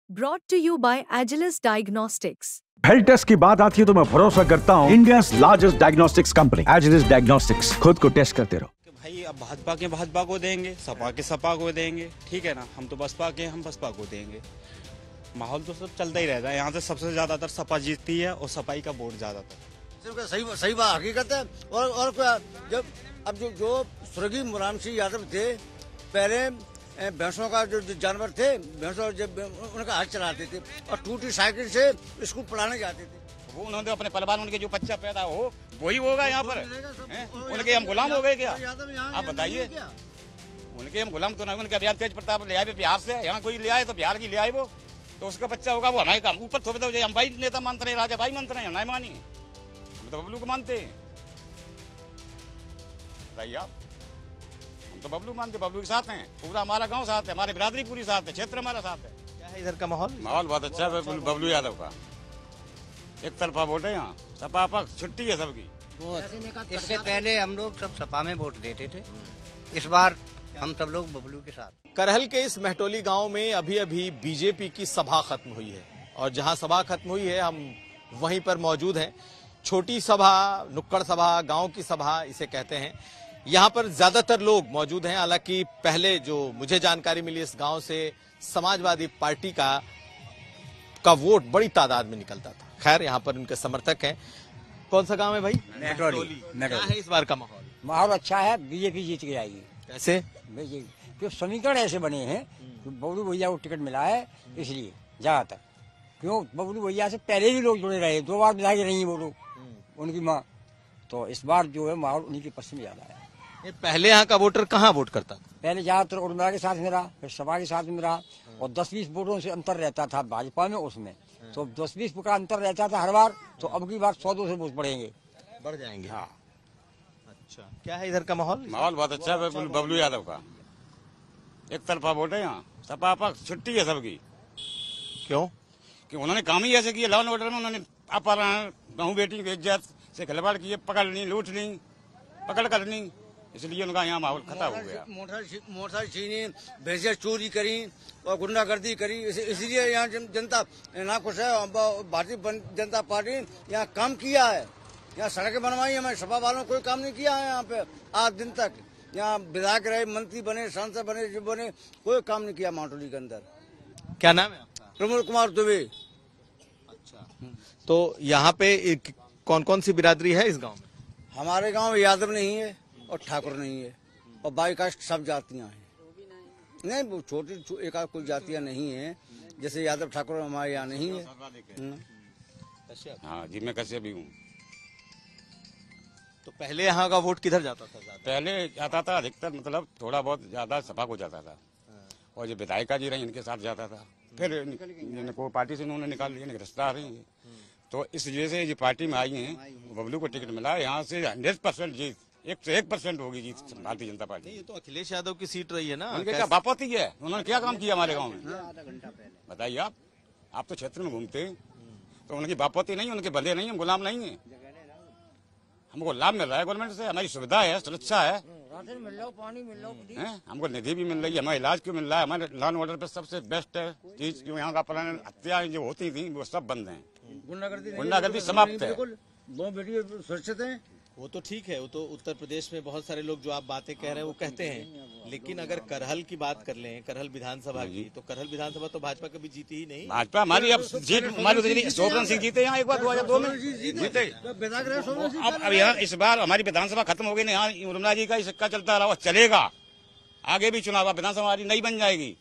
Brought to you by Agilus Diagnostics. Health test की बात आती है तो मैं भरोसा करता हूँ India largest diagnostics company Agilus diagnostics. खुद को टेस्ट करते रहो। भाई अब भाजपा के भाजपा को देंगे, सपा के सपा को देंगे, ठीक है ना। हम तो बसपा के हम बसपा को देंगे। माहौल तो सब चलता ही रहता है। यहाँ से सबसे ज्यादातर सपा जीतती है और सपाई का वोट ज्यादातर। सही बात हकीकत है। और क्या जब अब जो स्वर्गीय मुलायम सिंह यादव थे, पहले भैंसों का जो जानवर थे, भैंसों जब उनका हाथ चलाते थे और टूटी साइकिल से स्कूल पढ़ाने जाते थे। वो उन्होंने अपने परिवार, उनके जो बच्चा पैदा हो वही होगा यहाँ पर। उनके हम गुलाम हो गए क्या? आप बताइए। उनके हम गुलाम तो नहीं। उनके अभियान तेज प्रताप ले आए बिहार से, यहाँ कोई ले आए तो बिहार की ले आए वो, तो उसका बच्चा होगा वो हमारे काम ऊपर थोपे। तो हम भाई नेता मानते रहे, राजा भाई मानते रहे, नहीं मानी हम तो बबलू को मानते हैं। बताइए आप। हम तो बबलू मानते, बबलू के साथ हैं। पूरा हमारा गांव साथ है, हमारी बिरादरी पूरी साथ है, क्षेत्र हमारा साथ है। क्या है इधर का माहौल? माहौल बहुत अच्छा है बबलू यादव का। एक तरफा वोट है यहाँ, सपा पक्ष छुट्टी है सबकी। इससे पहले हम लोग सब सपा में वोट देते थे, इस बार हम सब लोग बबलू के साथ। करहल के इस महटोली गांव में अभी अभी बीजेपी की सभा खत्म हुई है और जहां सभा खत्म हुई है हम वहीं पर मौजूद हैं। छोटी सभा, नुक्कड़ सभा, गांव की सभा इसे कहते हैं। यहाँ पर ज्यादातर लोग मौजूद हैं। हालांकि पहले जो मुझे जानकारी मिली इस गांव से, समाजवादी पार्टी का वोट बड़ी तादाद में निकलता था। खैर यहाँ पर उनके समर्थक हैं। कौन सा गांव है भाई? महटोली। क्या है इस बार का माहौल? माहौल अच्छा है, बीजेपी जीत के आएगी। कैसे? क्यों समीकरण ऐसे बने हैं कि बबलू भैया को टिकट मिला है, इसलिए ज्यादातर। क्यों बबलू भैया से पहले भी लोग जुड़े रहे, 2 बार विधायक रही वो लोग, उनकी माँ। तो इस बार जो है माहौल उन्हीं के पक्ष में ज्यादा है। पहले यहाँ का वोटर कहाँ वोट करता था? पहले ज्यादातर उर्मिला के साथ में रहा, फिर सपा के साथ में रहा, और 10-20 वोटों से अंतर रहता था भाजपा में उसमें। तो 10-20 का अंतर रहता था हर बार। तो अब की बार 100-200 वोट बढ़ेंगे, बढ़ जाएंगे। हाँ। अच्छा, क्या है इधर का माहौल? माहौल बहुत अच्छा है बबलू यादव का। एक तरफा वोट है यहाँ, सपा पक्ष छुट्टी है सबकी। क्यों? कि उन्होंने काम ही ऐसे किए। लॉ एंड ऑर्डर में उन्होंने अपहरण, बहू बेटी की इज्जत से खिलवाड़ किए, पकड़ ली, लूट ली, पकड़ कर ली, इसलिए उनका यहाँ माहौल खत्म हो गया। मोटरसाइकिल छीनी, भैंसें चोरी करी और गुंडागर्दी करी, इसलिए यहाँ जनता नाखुश है। भारतीय जनता पार्टी यहाँ काम किया है, यहाँ सड़कें बनवाई, हमारे सपा वालों कोई काम नहीं किया है यहाँ पे आज दिन तक। यहाँ विधायक रहे, मंत्री बने, सांसद बने, जो बने, कोई काम नहीं किया महटोली के अंदर। क्या नाम है आपका? प्रमोद कुमार दुबे। अच्छा, तो यहाँ पे कौन कौन सी बिरादरी है इस गांव में? हमारे गांव में यादव नहीं है और ठाकुर नहीं है और बाई कास्ट सब जातियां हैं। नहीं, वो छोटी एक कोई जातियां नहीं है, जैसे यादव ठाकुर हमारे यहाँ नहीं है। हाँ जी, मैं कैसे भी हूँ। तो पहले यहाँ का वोट किधर जाता था? पहले जाता था अधिकतर, मतलब थोड़ा बहुत ज्यादा सपा को जाता था, और जो विधायिका जी रही इनके साथ जाता था। फिर इनको पार्टी से उन्होंने निकाल दिया, रिश्ता आ रही है। तो इस वजह से जो पार्टी में आई हैं, बबलू को टिकट मिला। यहाँ से 100% जीत, 101% होगी जीत भारतीय जनता पार्टी। ये तो अखिलेश यादव की सीट रही है ना। उनके क्या बापत ही है? उन्होंने क्या काम किया हमारे गाँव में? बताइए आप तो क्षेत्र में घूमते हैं, तो उनकी बापत ही नहीं, उनके बंदे नहीं है, गुलाम नहीं है। हमको लाभ मिल रहा है गवर्नमेंट से, हमारी सुविधा है, सुरक्षा है, पानी मिल रहा है, हमको निधि भी मिल रही है, हमारा इलाज क्यों मिल रहा है, हमारे लॉ एंड ऑर्डर पे सबसे बेस्ट है चीज। क्यों यहाँ का पुराने हत्या जो होती थी वो सब बंद है, गुंडागर्दी समाप्त है। वो बेटी सुरक्षित है। वो तो ठीक है, वो तो उत्तर प्रदेश में बहुत सारे लोग जो आप बातें कह रहे हैं वो कहते हैं। लेकिन अगर करहल की बात कर लें, करहल विधानसभा की, तो करहल विधानसभा तो भाजपा कभी जीती ही नहीं। भाजपा हमारी अब जीत, हमारी शोभन सिंह जीते यहाँ एक बार 2002 में जीते। अब यहाँ इस बार हमारी विधानसभा खत्म हो गई ना, यहाँ उर्मिला जी का ही सिक्का चलता रहा, चलेगा। आगे भी चुनाव, विधानसभा हमारी नहीं बन जाएगी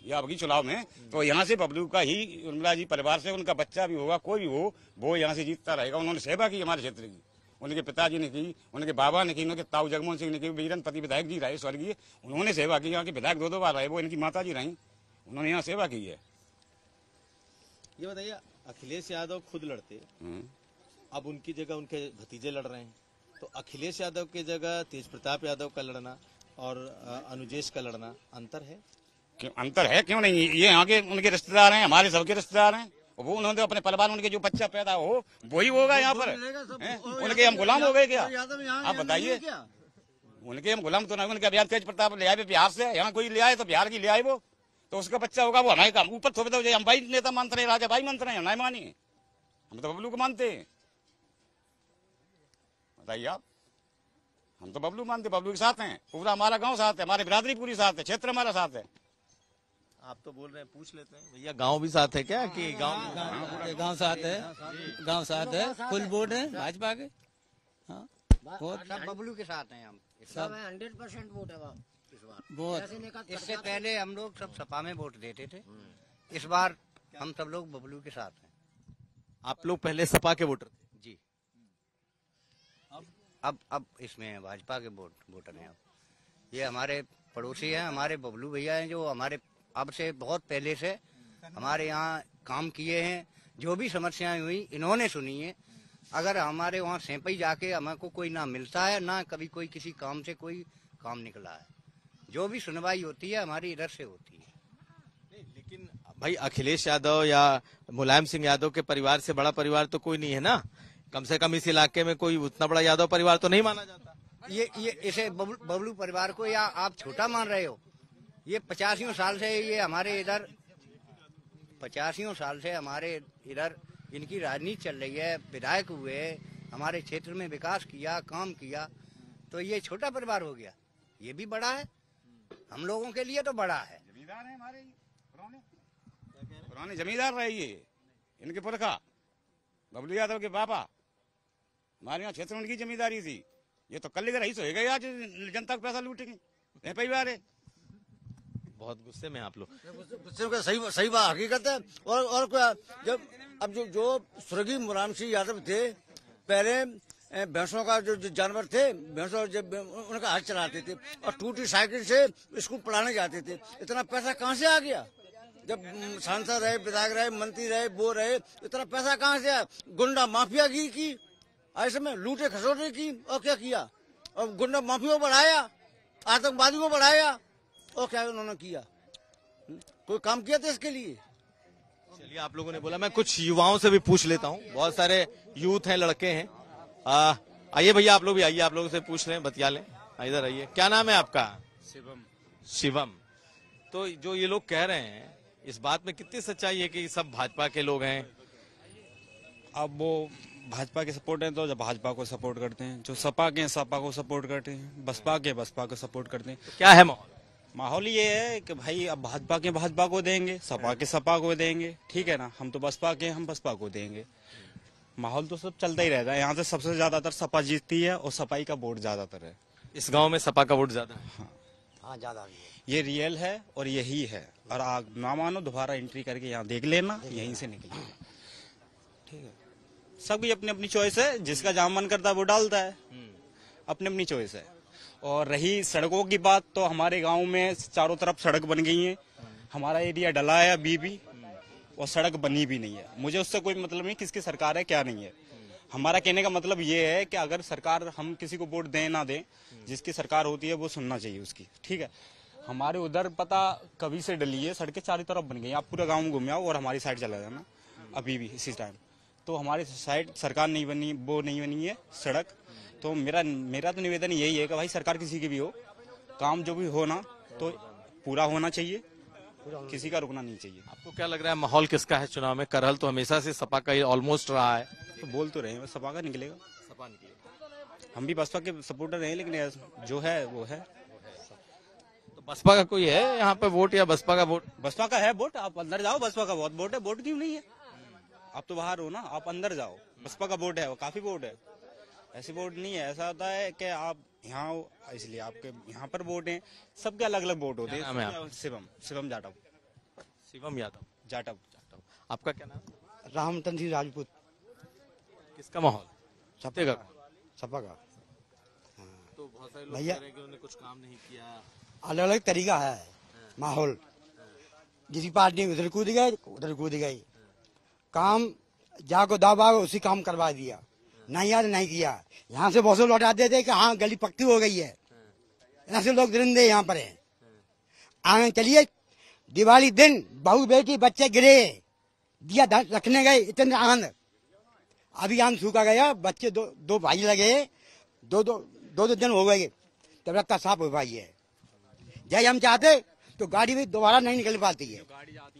या अब की चुनाव में, तो यहाँ से बबलू का ही, उर्मिला जी परिवार से उनका बच्चा भी होगा, कोई भी हो, वो यहाँ से जीतता रहेगा। उन्होंने सेवा की हमारे क्षेत्र की, उनके पिताजी ने की, उनके बाबा ने की, उनके ताऊ जगमोहन सिंह ने की, वीरनपति विधायक जी रहे स्वर्गीय, उन्होंने सेवा की। यहाँ के विधायक 2 बार रहे, वो इनकी माता जी रही, उन्होंने यहाँ सेवा की है। ये बताइए, अखिलेश यादव खुद लड़ते, अब उनकी जगह उनके भतीजे लड़ रहे हैं, तो अखिलेश यादव की जगह तेज प्रताप यादव का लड़ना और अनुजेश का लड़ना अंतर है? क्यों अंतर है? क्यों नहीं? ये यहाँ के उनके रिश्तेदार हैं, हमारे सबके रिश्तेदार हैं। वो उन्होंने अपने परिवार, उनके जो बच्चा पैदा हो वही होगा यहाँ पर। उनके हम गुलाम हो गए क्या? आप बताइए। उनके हम गुलाम तो नहीं। उनके अभियान तेज प्रताप ले आए बिहार से, यहाँ कोई ले आए तो बिहार की ले आए वो, तो उसका बच्चा होगा वो हमारे काम ऊपर थोपे तो हम भाई नेता मानते रहे, राजा भाई मानते रहे, नहीं मानिए, हम तो बबलू को मानते हैं। बताइए आप, हम तो बबलू मानते, बबलू के साथ हैं, पूरा हमारा गांव साथ है, हमारी बिरादरी पूरी साथ है, क्षेत्र हमारा साथ है। आप तो बोल रहे हैं, पूछ लेते हैं भैया, गांव भी साथ है क्या कि गांव साथ है, गांव साथ है, फुल वोट है भाजपा के। हाँ, सब बबलू के साथ हैं हम, सब 100% वोट है इस बार। बहुत इससे पहले हम लोग सब सपा में वोट देते थे, इस बार हम सब लोग बबलू के साथ हैं। आप लोग पहले सपा के वोटर थे? जी, अब इसमें भाजपा के वोटर हैं। अब ये हमारे पड़ोसी हैं, हमारे बबलू भैया हैं, जो हमारे अब से बहुत पहले से हमारे यहाँ काम किए हैं। जो भी समस्याएं हुई इन्होंने सुनी है। अगर हमारे वहाँ सेंपई जाके हमको कोई ना मिलता है, ना कभी कोई किसी काम से कोई काम निकला है। जो भी सुनवाई होती है हमारी इधर से होती है। नहीं, लेकिन भाई अखिलेश यादव या मुलायम सिंह यादव के परिवार से बड़ा परिवार तो कोई नहीं है ना, कम से कम इस इलाके में कोई उतना बड़ा यादव परिवार तो नहीं माना जाता। ये इसे बबलू परिवार को या आप छोटा मान रहे हो? ये 85 साल से ये हमारे इधर 85 साल से हमारे इधर इनकी राजनीति चल रही है। विधायक हुए, हमारे क्षेत्र में विकास किया, काम किया, तो ये छोटा परिवार हो गया? ये भी बड़ा है, हम लोगों के लिए तो बड़ा है। जमींदार है हमारे पुराने जमींदार रहे ये, इनके पुरखा बबलू यादव के पापा, हमारे यहाँ क्षेत्र में उनकी जमींदारी थी। ये तो कल रईस हो गए, आज जनता का पैसा लूटेंगे, यह परिवार है। बहुत गुस्से में आप लोग। गुस्से में सही बात हकीकत है। और क्या, जब अब जो स्वर्गीय मुलायम सिंह यादव थे, पहले भैंसों का जो जानवर थे, भैंसों जब उनका हाथ चलाते थे और टूटी साइकिल से स्कूल पढ़ाने जाते थे। इतना पैसा कहाँ से आ गया? जब सांसद रहे, विधायक रहे, मंत्री रहे, वो रहे, इतना पैसा कहाँ से आया? गुंडा माफिया की ऐसे में लूटे खसोटे की, और क्या किया? और गुंडा माफिया को बढ़ाया, आतंकवादी को बढ़ाया, और क्या उन्होंने किया? कोई काम किया था इसके लिए? चलिए, आप लोगों ने बोला, मैं कुछ युवाओं से भी पूछ लेता हूँ। बहुत सारे यूथ हैं, लड़के हैं। आइए भैया, आप लोग भी आइए, आप लोगों से पूछ लें, बतिया लें। इधर आइए, क्या नाम है आपका? शिवम। तो जो ये लोग कह रहे हैं, इस बात में कितनी सच्चाई है कि सब भाजपा के लोग हैं? अब वो भाजपा के सपोर्ट हैं तो जब भाजपा को सपोर्ट करते हैं, जो सपा के सपा को सपोर्ट करते हैं, बसपा के बसपा को सपोर्ट करते हैं। तो क्या है माहौल? माहौल ये है कि भाई अब भाजपा के भाजपा को देंगे, सपा के सपा को देंगे, ठीक है ना। हम तो बसपा के, हम बसपा को देंगे। माहौल तो सब चलता ही रहेगा। यहाँ से सबसे ज्यादातर सपा जीतती है और सपाई का वोट ज्यादातर है। इस गांव में सपा का वोट ज्यादा है? हाँ, ज्यादा। ये रियल है और यही है। और आप ना मानो, दोबारा एंट्री करके यहाँ देख लेना, यहीं से निकले, ठीक है। सबकी अपनी अपनी चॉइस है, जिसका जहाँ मन करता है वो डालता है, अपनी अपनी चॉइस है। और रही सड़कों की बात, तो हमारे गांव में चारों तरफ सड़क बन गई है। हमारा एरिया डला है अभी भी, और सड़क बनी भी नहीं है। मुझे उससे कोई मतलब नहीं किसकी सरकार है क्या नहीं है। हमारा कहने का मतलब ये है कि अगर सरकार, हम किसी को वोट दें ना दें, जिसकी सरकार होती है वो सुनना चाहिए उसकी, ठीक है। हमारे उधर पता कभी से डली है, सड़कें चारों तरफ बन गई। आप पूरा गाँव घूम आओ और हमारी साइड चला जाना, अभी भी इसी टाइम। तो हमारी साइड सरकार नहीं बनी, वो नहीं बनी है सड़क। तो मेरा तो निवेदन यही है कि भाई सरकार किसी की भी हो, काम जो भी हो ना तो पूरा होना चाहिए, किसी का रुकना नहीं चाहिए। आपको क्या लग रहा है माहौल किसका है चुनाव में? करहल तो हमेशा से सपा का ऑलमोस्ट रहा है। तो बोल तो रहे हैं सपा का निकलेगा, सपा निकलेगा। हम भी बसपा के सपोर्टर रहे, लेकिन जो है वो है। तो बसपा का कोई है यहाँ पे वोट, या बसपा का वोट? बसपा का है वोट, आप अंदर जाओ, बसपा का बहुत वोट है। वोट क्यों नहीं है? आप तो बाहर हो ना, आप अंदर जाओ, बसपा का वोट है, वो काफी वोट है। ऐसी वोट नहीं है। ऐसा होता है कि आप यहाँ हो इसलिए आपके यहाँ पर वोट हैं, सबके अलग अलग वोट होते हैं। शिवम जाटव। शिवम यादव जाटव। आपका क्या नाम? रामतन सिंह राजपूत। किसका माहौल? सपा का। सपा का। तो बहुत सारे लोग कह रहे हैं कि उन्होंने कुछ काम नहीं किया। अलग अलग तरीका है माहौल। जिस पार्टी उधर कूद गए, उधर कूद गए। काम जाको दावा उसी काम करवा दिया, नहीं यार नहीं किया। यहाँ से बहुत से लौटाते थे कि हाँ गली पक्की हो गई है, ऐसे लोग दरिंदे यहाँ पर हैं। आगे चलिए, दिवाली दिन बहू बेटी बच्चे गिरे, दिया रखने गए, इतने आनंद। अभी आम सूखा गया, बच्चे दो भाई लगे, दो दिन हो गए तब रखता साफ हो पाई है। जय हम चाहते तो गाड़ी भी दोबारा नहीं निकल पाती है,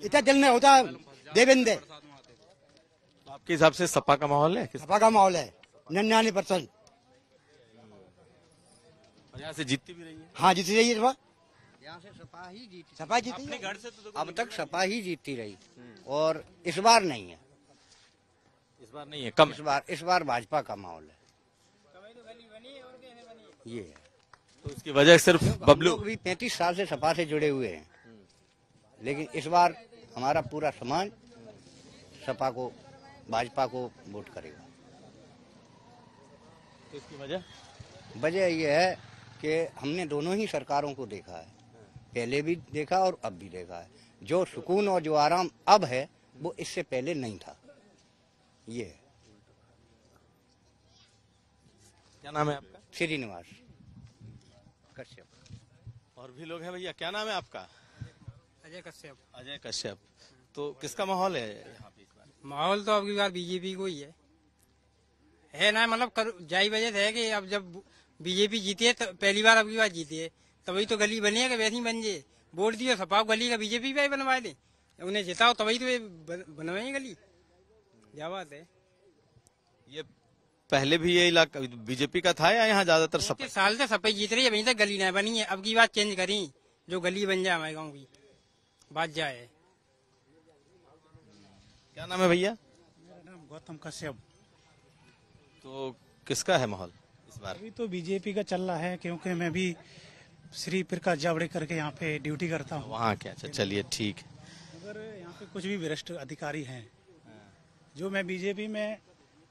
इतना दिल में होता है देवेंद्र। तो आपके हिसाब से सपा का माहौल है? सपा का माहौल है 99%। और यहाँ से जीतती भी रही है? हाँ जीती रही है सपा, यहाँ से सपा ही जीती, सपा जीती अपने है। घर से तो देखो अब तक सपा ही जीतती रही और इस बार नहीं है। इस बार नहीं है, कम है। इस बार भाजपा का माहौल है, ये है। तो इसकी वजह सिर्फ हम बबलू। लोग भी 35 साल से सपा से जुड़े हुए हैं, लेकिन इस बार हमारा पूरा समाज सपा को, भाजपा को वोट करेगा। तो इसकी वजह यह है कि हमने दोनों ही सरकारों को देखा है, पहले भी देखा और अब भी देखा है। जो सुकून और जो आराम अब है वो इससे पहले नहीं था, ये है। क्या नाम है आपका? श्रीनिवास कश्यप। और भी लोग हैं भैया, क्या नाम है आपका? अजय कश्यप। अजय कश्यप। तो किसका माहौल है यहाँ पे इस बार? माहौल तो अब की बार बीजेपी को ही है ना, मतलब जाई वजह है कि अब जब बीजेपी जीती है तो पहली बार अब की बार जीती है, तभी तो गली बनी है कि वैसे ही बन जाए। वोट दियो सपा गली का, बीजेपी भी बनवा दे, उन्हें जिताओ तभी तो बनवाएंगे गली, क्या बात है। ये पहले भी ये इलाका बीजेपी का था या यहाँ ज्यादातर सपा? साल से सपा जीत रही है, अभी तक गली नहीं बनी है। अब की बात चेंज करी, जो गली बन जाए हमारे गाँव की, बात जाए। क्या नाम है भैया? मेरा नाम गौतम कश्यप। तो किसका है माहौल इस बार? अभी तो बीजेपी का चल रहा है, क्योंकि मैं भी श्री प्रकाश जावड़ेकर के यहाँ पे ड्यूटी करता हूँ। वहाँ क्या? अच्छा चलिए ठीक है। अगर यहाँ पे कुछ भी भ्रष्ट अधिकारी हैं, जो मैं बीजेपी में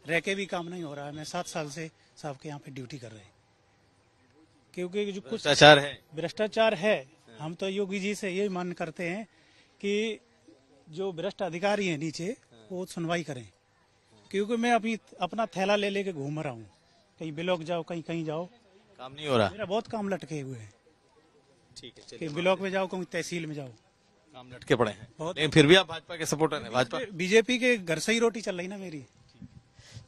रह के भी काम नहीं हो रहा है। मैं 7 साल से साहब के यहाँ पे ड्यूटी कर रहे हैं, क्योंकि जो कुछ भ्रष्टाचार है, हम तो योगी जी से यही मान करते हैं कि जो भ्रष्ट अधिकारी है नीचे वो सुनवाई करें, क्योंकि मैं अभी अपना थैला ले लेके घूम रहा हूँ, कहीं ब्लॉक जाओ कहीं कहीं जाओ, काम नहीं हो रहा। मेरा बहुत काम लटके हुए हैं। ठीक है, कहीं ब्लॉक में जाओ कहीं तहसील में जाओ, काम लटके पड़े हैं बहुत। लेकिन फिर भी आप भाजपा के सपोर्टर हैं? भाजपा बीजेपी के घर से ही रोटी चल रही ना मेरी।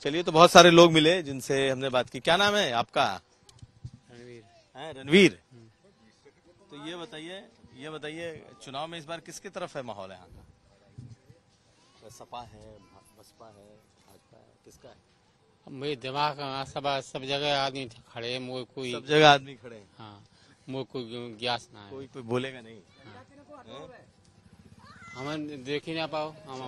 चलिए, तो बहुत सारे लोग मिले जिनसे हमने बात की। क्या नाम है आपका? रणवीर। तो ये बताइए चुनाव में इस बार किसकी तरफ है माहौल यहाँ का? सपा है, बसपा है, भाजपा है, किसका है? मेरे दिमाग सब जगह आदमी खड़े हैं, मोर कोई सब जगह आदमी खड़े हैं। हाँ, मोर कोई ग्यास ना है, कोई बोलेगा नहीं। हम देख ही ना पाओ हम।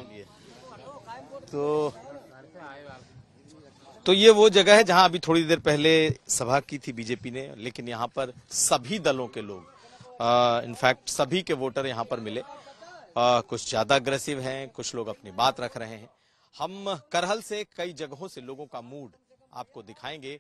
तो ये वो जगह है जहां अभी थोड़ी देर पहले सभा की थी बीजेपी ने, लेकिन यहाँ पर सभी दलों के लोग, इनफैक्ट सभी के वोटर यहाँ पर मिले। कुछ ज्यादा अग्रेसिव हैं, कुछ लोग अपनी बात रख रहे हैं। हम करहल से कई जगहों से लोगों का मूड आपको दिखाएंगे।